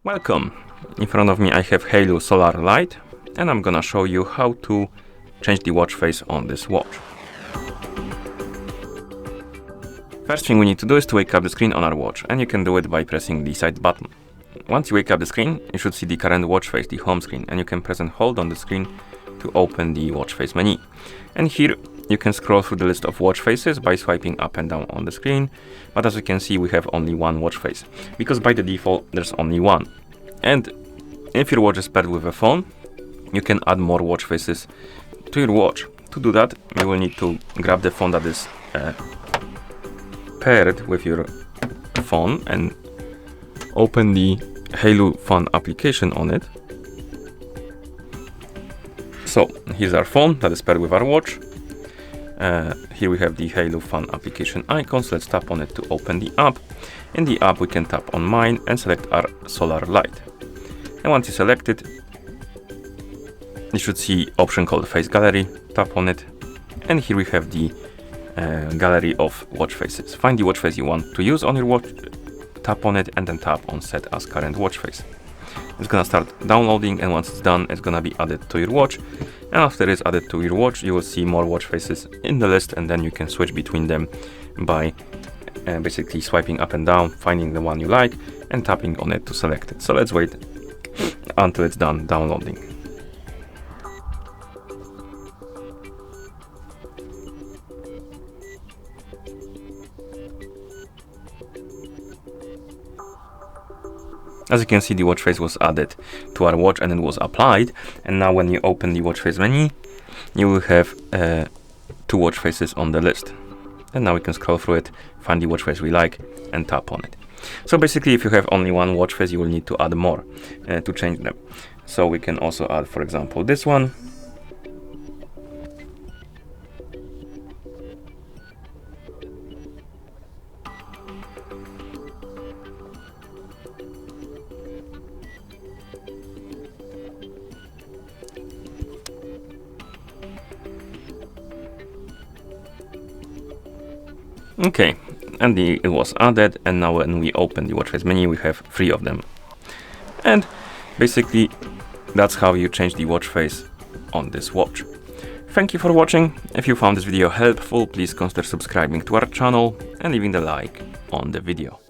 Welcome! In front of me I have HAYLOU Solar Lite and I'm gonna show you how to change the watch face on this watch. First thing we need to do is to wake up the screen on our watch, and you can do it by pressing the side button. Once you wake up the screen, you should see the current watch face, the home screen, and you can press and hold on the screen to open the watch face menu. And here you can scroll through the list of watch faces by swiping up and down on the screen, but as you can see we have only one watch face, because by the default there's only one. And if your watch is paired with a phone, you can add more watch faces to your watch. To do that, you will need to grab the phone that is paired with your phone and open the HAYLOU Phone application on it. So here's our phone that is paired with our watch. Here we have the HAYLOU Phone application icons. Let's tap on it to open the app. In the app we can tap on mine and select our Solar Lite. And once you select it, you should see option called Face Gallery. Tap on it, and here we have the gallery of watch faces. Find the watch face you want to use on your watch, tap on it, and then tap on Set as Current Watch Face. It's gonna start downloading, and once it's done, it's gonna be added to your watch. And after it's added to your watch, you will see more watch faces in the list, and then you can switch between them by basically swiping up and down, finding the one you like, and tapping on it to select it. So let's wait until it's done downloading. As you can see, the watch face was added to our watch and it was applied. And now when you open the watch face menu, you will have two watch faces on the list. And now we can scroll through it, find the watch face we like, and tap on it. So basically, if you have only one watch face, you will need to add more to change them. So we can also add, for example, this one. Okay, and it was added, and now when we open the watch face menu, we have 3 of them. And basically, that's how you change the watch face on this watch. Thank you for watching. If you found this video helpful, please consider subscribing to our channel and leaving the like on the video.